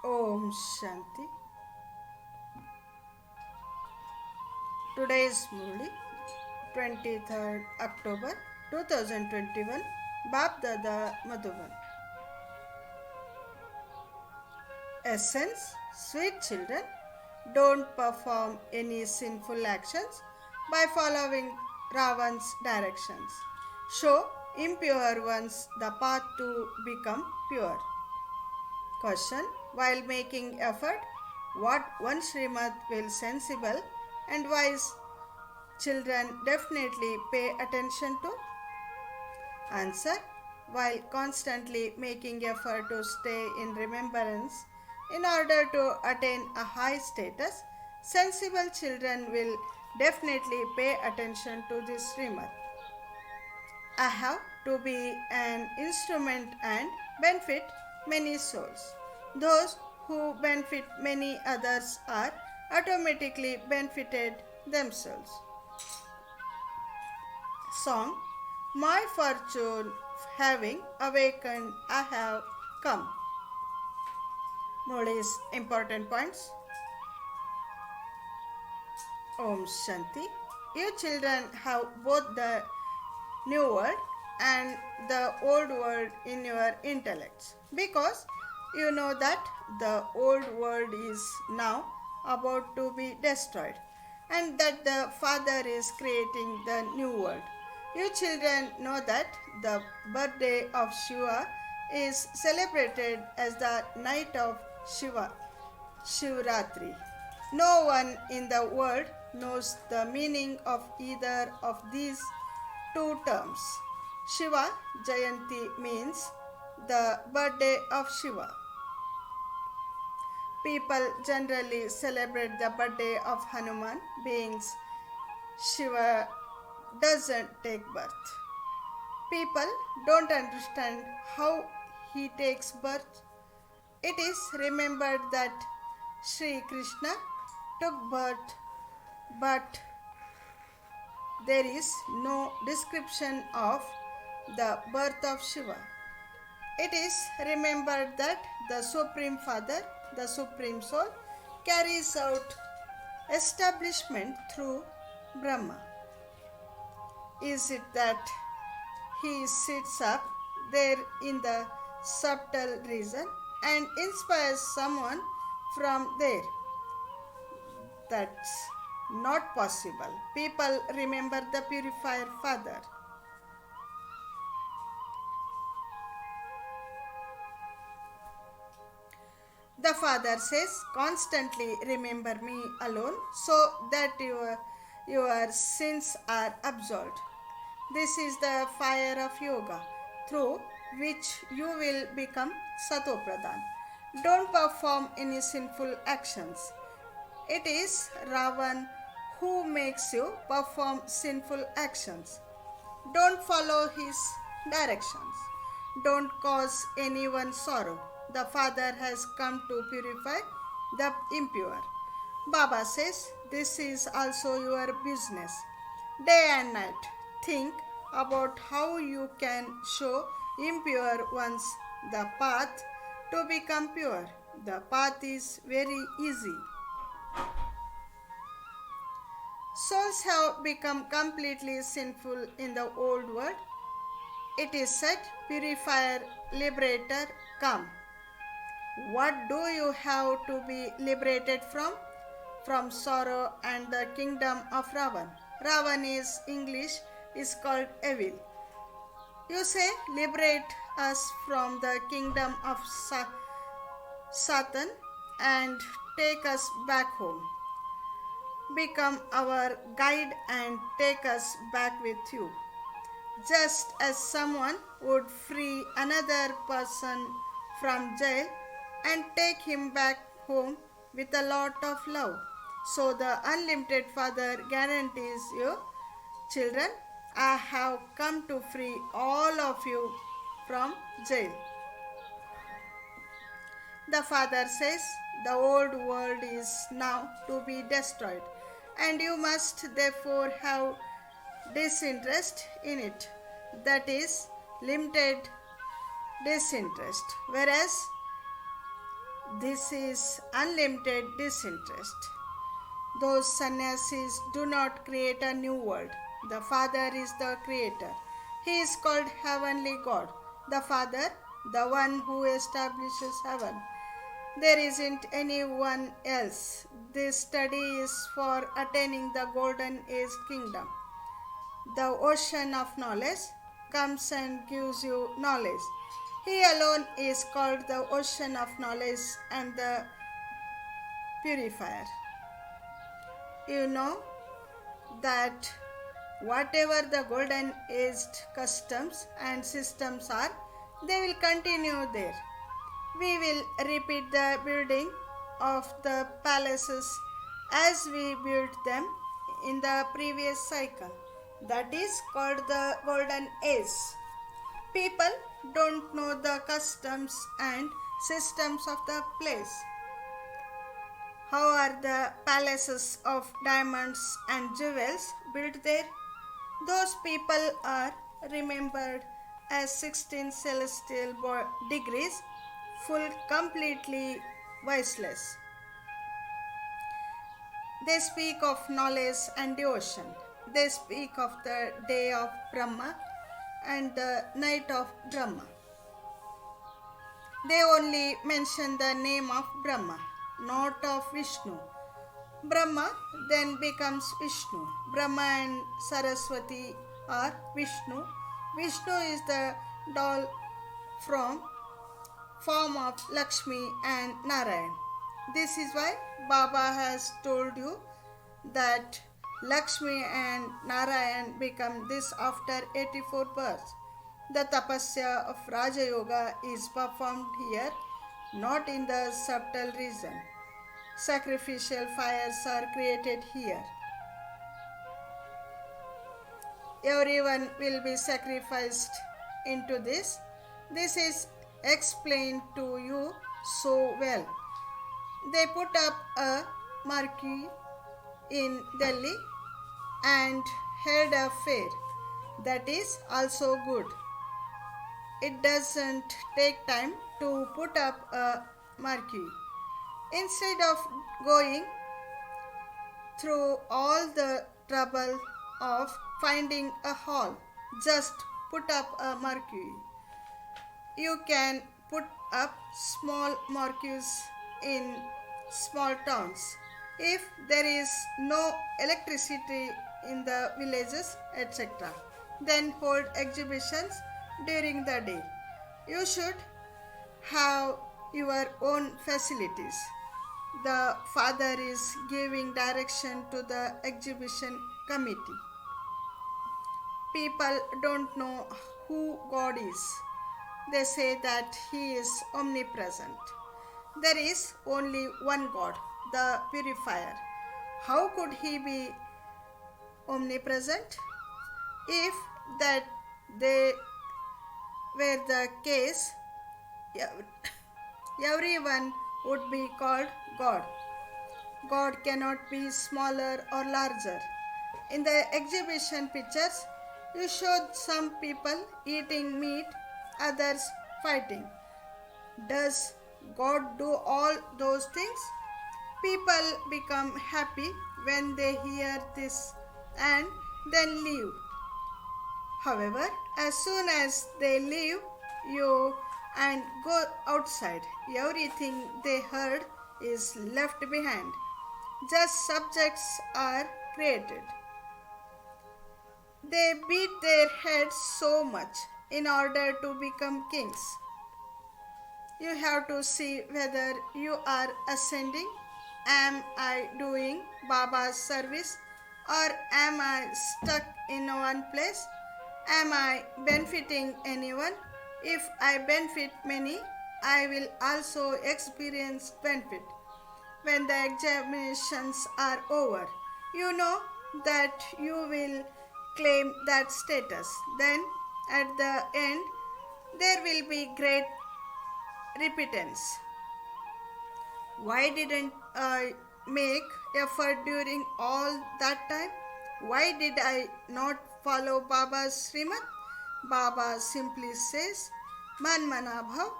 Om Shanti. Today is Murli, 23rd October 2021, Bap Dada Madhuban. Essence, sweet children, don't perform any sinful actions by following Ravan's directions. Show impure ones the path to become pure. Question: while making effort, what one Srimad will sensible and wise children definitely pay attention to? Answer: while constantly making effort to stay in remembrance in order to attain a high status, sensible children will definitely pay attention to this Srimad. I have to be an instrument and benefit many souls. Those who benefit many others are automatically benefited themselves. Song: my fortune having awakened, I have come. Murali's important points. Om Shanti. You children have both the new world and the old world in your intellects because you know that the old world is now about to be destroyed and that the Father is creating the new world. You children know that the birthday of Shiva is celebrated as the night of Shiva, Shivratri. No one in the world knows the meaning of either of these two terms. Shiva Jayanti means the birthday of Shiva. People generally celebrate the birthday of Hanuman, beings Shiva doesn't take birth. People don't understand how he takes birth. It is remembered that Sri Krishna took birth, but there is no description of the birth of Shiva. It is remembered that the Supreme Father, the Supreme Soul, carries out establishment through Brahma. Is it that he sits up there in the subtle reason and inspires someone from there? That's not possible. People remember the purifier Father. The Father says, constantly remember me alone so that your sins are absolved. This is the fire of yoga through which you will become Satopradhan. Don't perform any sinful actions. It is Ravan who makes you perform sinful actions. Don't follow his directions. Don't cause anyone sorrow. The Father has come to purify the impure. Baba says, this is also your business. Day and night, think about how you can show impure ones the path to become pure. The path is very easy. Souls have become completely sinful in the old world. It is said, purifier, liberator, come. What do you have to be liberated from? From sorrow and the kingdom of Ravan. Ravan is English, is called evil. You say, liberate us from the kingdom of Satan and take us back home. Become our guide and take us back with you. Just as someone would free another person from jail and take him back home with a lot of love. So the unlimited Father guarantees you, children, I have come to free all of you from jail. The Father says, the old world is now to be destroyed, and you must therefore have disinterest in it. That is, limited disinterest. Whereas This is unlimited disinterest. Those sannyasis do not create a new world. The Father is the creator. He is called Heavenly God. The Father, the one who establishes heaven. There isn't anyone else. This study is for attaining the Golden Age Kingdom. The ocean of knowledge comes and gives you knowledge. He alone is called the ocean of knowledge and the purifier. You know that whatever the golden aged customs and systems are, they will continue there. We will repeat the building of the palaces as we built them in the previous cycle. That is called the golden age. People don't know the customs and systems of the place. How are the palaces of diamonds and jewels built there? Those people are remembered as 16 celestial degrees, full completely voiceless. They speak of knowledge and devotion. They speak of the day of Brahma and the night of Brahma. They only mention the name of Brahma, not of Vishnu. Brahma then becomes Vishnu. Brahma and Saraswati are Vishnu. Vishnu is the doll from form of Lakshmi and Narayan. This is why Baba has told you that Lakshmi and Narayan become this after 84 births. The tapasya of Raja Yoga is performed here, not in the subtle region. Sacrificial fires are created here. Everyone will be sacrificed into this. This is explained to you so well. They put up a marquee in Delhi and held a fair. That is also good. It doesn't take time to put up a marquee. Instead of going through all the trouble of finding a hall, just put up a marquee. You can put up small marquees in small towns. If there is no electricity in the villages, etc., then hold exhibitions during the day. You should have your own facilities. The Father is giving direction to the exhibition committee. People don't know who God is. They say that He is omnipresent. There is only one God, the purifier. How could He be omnipresent? If that they were the case, everyone would be called God. God cannot be smaller or larger. In the exhibition pictures, you showed some people eating meat, others fighting. Does God do all those things? People become happy when they hear this and then leave. However, as soon as they leave you and go outside, everything they heard is left behind. Just subjects are created. They beat their heads so much in order to become kings. You have to see whether you are ascending. Am I doing Baba's service or am I stuck in one place? Am I benefiting anyone? If I benefit many, I will also experience benefit. When the examinations are over, you know that you will claim that status. Then, at the end, there will be great repentance. Why didn't I make effort during all that time? Why did I not follow Baba's Srimad? Baba simply says, Man Mana Bhav,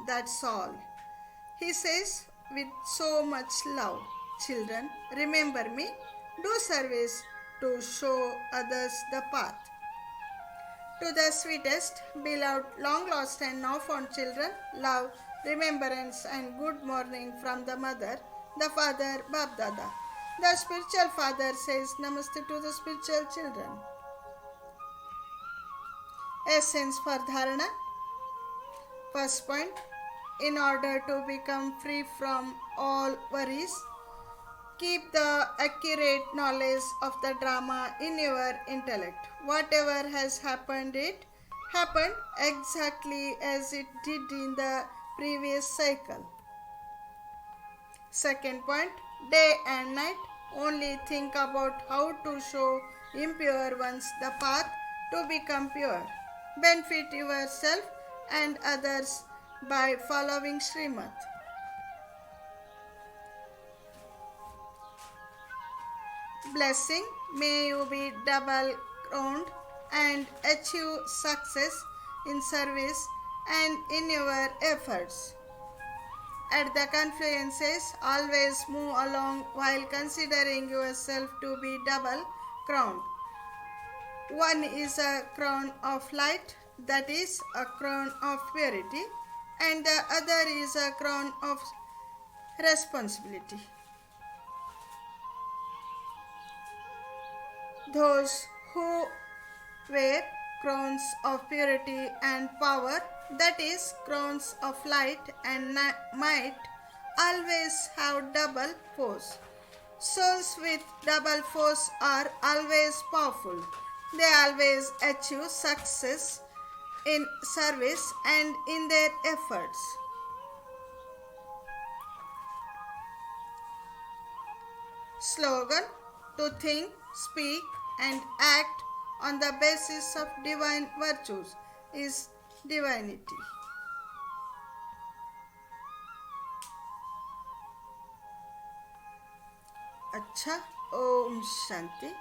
that's all. He says with so much love, children, remember me, do service to show others the path. To the sweetest, beloved, long lost, and now found children, love, remembrance, and good morning from the mother, the father, Bab Dada. The spiritual father says Namaste to the spiritual children. Essence for Dharana. First point, in order to become free from all worries, keep the accurate knowledge of the drama in your intellect. Whatever has happened, it happened exactly as it did in the previous cycle. Second point, day and night only think about how to show impure ones the path to become pure. Benefit yourself and others by following Srimad. Blessing, may you be double crowned and achieve success in service and in your efforts. At the confluences, always move along while considering yourself to be double crowned. One is a crown of light, that is a crown of purity, and the other is a crown of responsibility. Those who wear crowns of purity and power, that is, crowns of light and might, always have double force. Souls with double force are always powerful. They always achieve success in service and in their efforts. Slogan, to think, speak, and act on the basis of divine virtues is divinity. अच्छा, ओम शांति.